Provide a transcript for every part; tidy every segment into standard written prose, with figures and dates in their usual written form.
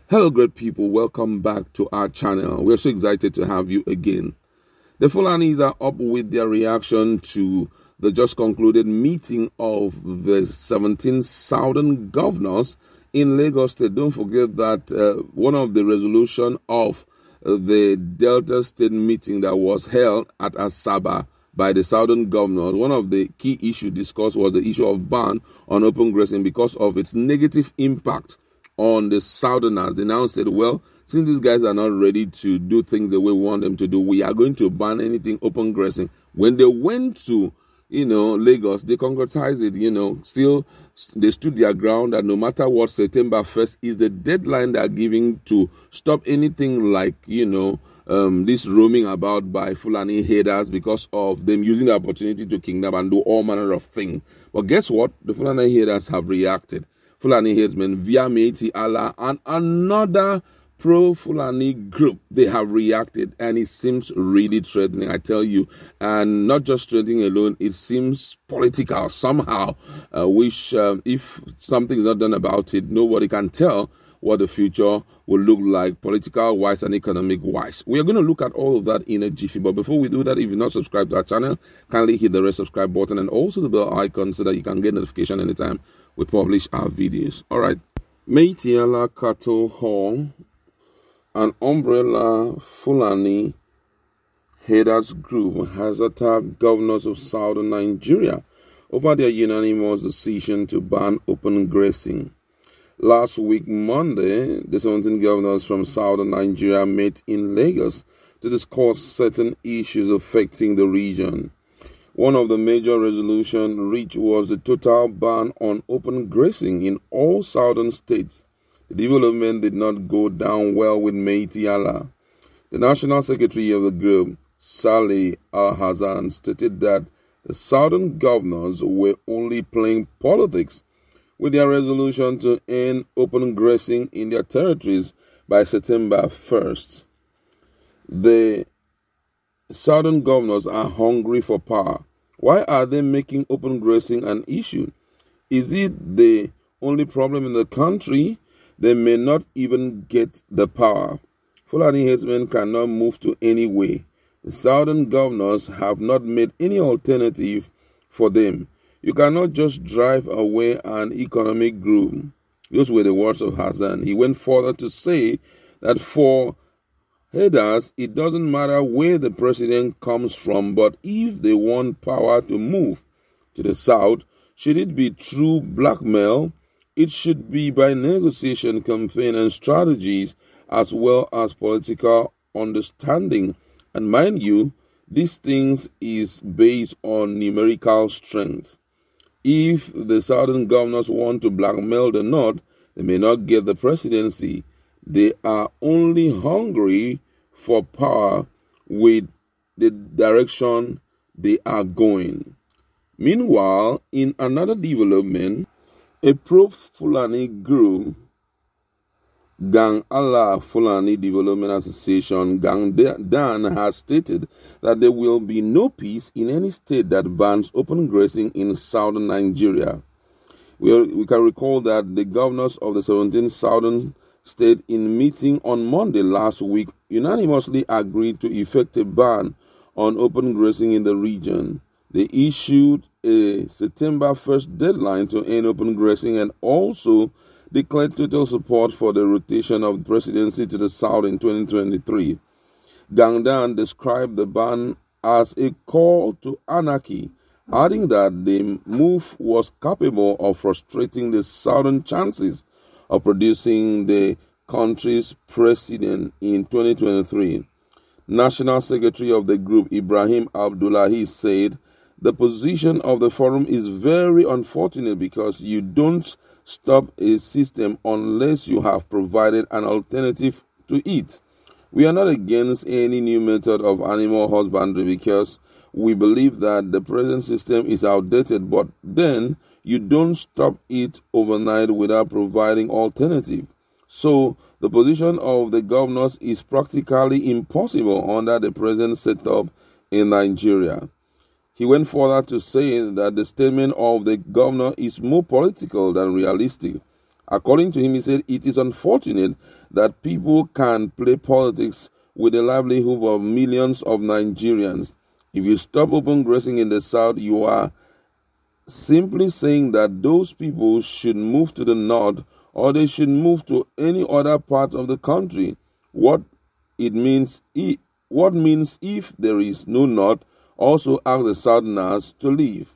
Hello, great people. Welcome back to our channel. We're so excited to have you again. The Fulanis are up with their reaction to the just concluded meeting of the 17 southern governors in Lagos State. Don't forget that one of the resolution of the Delta State meeting that was held at Asaba by the southern governors, one of the key issues discussed was the issue of ban on open grazing because of its negative impact on the southerners. They now said, well, since these guys are not ready to do things the way we want them to do, we are going to ban anything open grazing. When they went to, Lagos, they concretized it, still they stood their ground that no matter what, September 1st is the deadline they are giving to stop anything like, this roaming about by Fulani headers because of them using the opportunity to kidnap and do all manner of things. But guess what? The Fulani headers have reacted. Fulani headsmen via Miyetti and another pro-Fulani group, they have reacted, and it seems really threatening, I tell you. And not just threatening alone, it seems political somehow, which if something is not done about it, nobody can tell what the future will look like political-wise and economic-wise. We are going to look at all of that in a jiffy. But before we do that, if you're not subscribed to our channel, kindly hit the red subscribe button and also the bell icon so that you can get notification anytime we publish our videos. All right. Miyetti Cattle Hall, an umbrella Fulani headers group, has attacked governors of southern Nigeria over their unanimous decision to ban open grazing. Last week, Monday, the 17 governors from southern Nigeria met in Lagos to discuss certain issues affecting the region. One of the major resolutions reached was the total ban on open grazing in all southern states. The development did not go down well with Miyetti. The national secretary of the group, Saleh Al-Hassan, stated that the southern governors were only playing politics with their resolution to end open grazing in their territories by September 1st. The southern governors are hungry for power. Why are they making open grazing an issue? Is it the only problem in the country? They may not even get the power. Fulani headsmen cannot move to any way. The southern governors have not made any alternative for them. You cannot just drive away an economic group. Those were the words of Hassan. He went further to say that for headers, it doesn't matter where the president comes from, but if they want power to move to the south, should it be through blackmail? It should be by negotiation, campaign, and strategies, as well as political understanding. And mind you, these things is based on numerical strength. If the southern governors want to blackmail the north, they may not get the presidency. They are only hungry for power with the direction they are going. Meanwhile, in another development, a pro-Fulani group, Gang Allah Fulani Development Association, Gang Dan, has stated that there will be no peace in any state that bans open grazing in southern Nigeria. We can recall that the governors of the 17 southern states in meeting on Monday last week unanimously agreed to effect a ban on open grazing in the region. They issued a September 1st deadline to end open grazing and also declared total support for the rotation of the presidency to the south in 2023. Gangdan described the ban as a call to anarchy, adding that the move was capable of frustrating the southern chances of producing the country's president in 2023. National Secretary of the group, Ibrahim Abdullahi, said, "The position of the forum is very unfortunate because you don't stop a system unless you have provided an alternative to it. We are not against any new method of animal husbandry because we believe that the present system is outdated, but then you don't stop it overnight without providing alternative. So the position of the governors is practically impossible under the present setup in Nigeria." He went further to say that the statement of the governor is more political than realistic. According to him, he said, it is unfortunate that people can play politics with the livelihood of millions of Nigerians. If you stop open grazing in the South, you are simply saying that those people should move to the North or they should move to any other part of the country. What means if there is no North, also ask the Southerners to leave.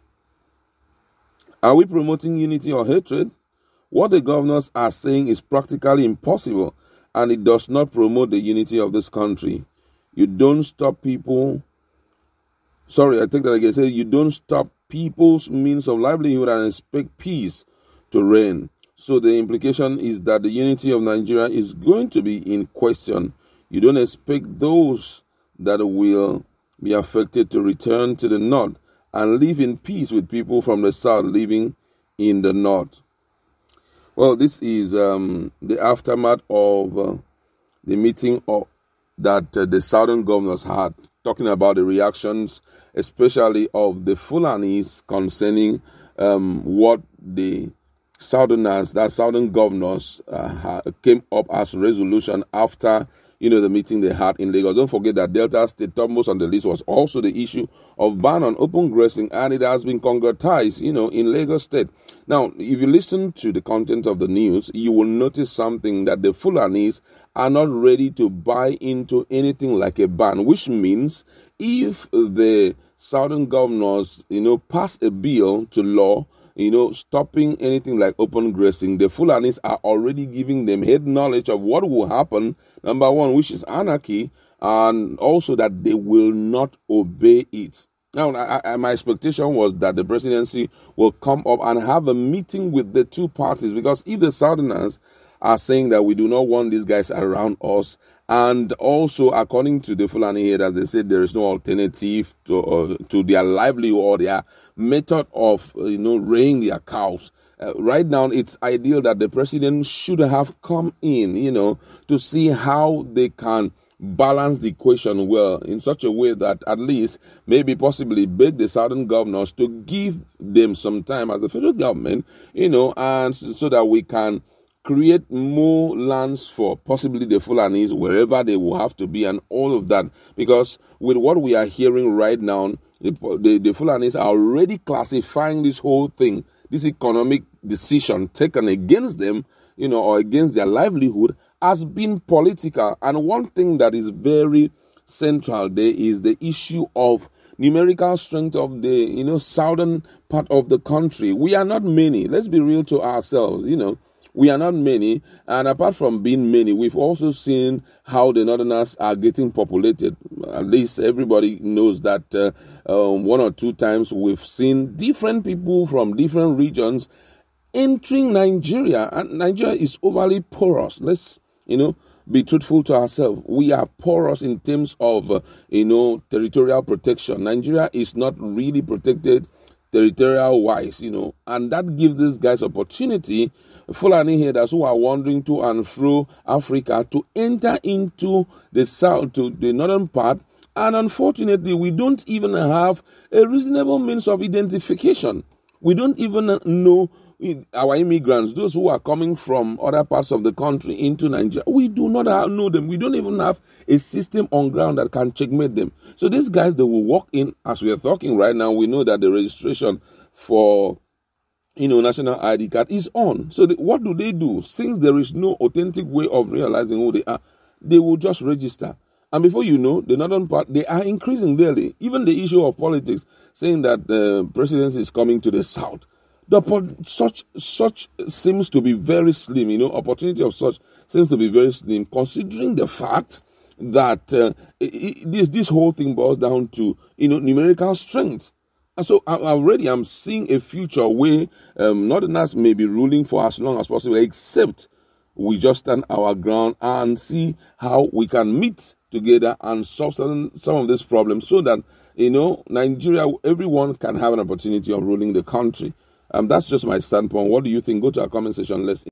Are we promoting unity or hatred? What the governors are saying is practically impossible, and it does not promote the unity of this country. You don't stop people. Sorry, I take that again. Say you don't stop people's means of livelihood and expect peace to reign. So the implication is that the unity of Nigeria is going to be in question. You don't expect those that will be affected to return to the North and live in peace with people from the South living in the North. Well, this is the aftermath of the meeting that the Southern governors had, talking about the reactions, especially of the Fulanis concerning what the Southern governors came up as resolution after the meeting they had in Lagos. Don't forget that Delta State, topmost on the list, was also the issue of ban on open grazing, and it has been concretized, in Lagos State. Now, if you listen to the content of the news, you will notice something, that the Fulanis are not ready to buy into anything like a ban, which means if the Southern governors, pass a bill to law, stopping anything like open grazing, the Fulanis are already giving them head knowledge of what will happen, number one, which is anarchy, and also that they will not obey it. Now, my expectation was that the presidency will come up and have a meeting with the two parties, because if the Southerners are saying that we do not want these guys around us, and also according to the Fulani here, as they said, there is no alternative to their livelihood or their method of rearing their cows. Right now, it's ideal that the president should have come in, to see how they can balance the equation well in such a way that at least maybe possibly beg the Southern governors to give them some time as the federal government, and so that we can create more lands for possibly the Fulanis wherever they will have to be and all of that. Because with what we are hearing right now, the Fulanis are already classifying this whole thing, this economic decision taken against them, or against their livelihood, as being political. And one thing that is very central there is the issue of numerical strength of the southern part of the country. We are not many. Let's be real to ourselves. We are not many, and apart from being many, we've also seen how the Northerners are getting populated. At least everybody knows that one or two times we've seen different people from different regions entering Nigeria, and Nigeria is overly porous. Let's, be truthful to ourselves. We are porous in terms of, territorial protection. Nigeria is not really protected territorial-wise, and that gives these guys opportunity, Fulani headers who are wandering to and fro Africa, to enter into the south, to the northern part, and unfortunately, we don't even have a reasonable means of identification. We don't even know our immigrants, those who are coming from other parts of the country into Nigeria. We do not know them. We don't even have a system on ground that can checkmate them. So these guys, they will walk in. As we are talking right now, we know that the registration for national ID card is on. So what do? Since there is no authentic way of realizing who they are, they will just register. And before you know, the northern part, they are increasing daily. Even the issue of politics, saying that the presidency is coming to the south, such seems to be very slim. Opportunity of such seems to be very slim, considering the fact that this whole thing boils down to numerical strength. And so already I'm seeing a future where Northerners may be ruling for as long as possible, except we just stand our ground and see how we can meet together and solve some of these problems, so that Nigeria, everyone can have an opportunity of ruling the country. That's just my standpoint. What do you think? Go to our comment section. Let's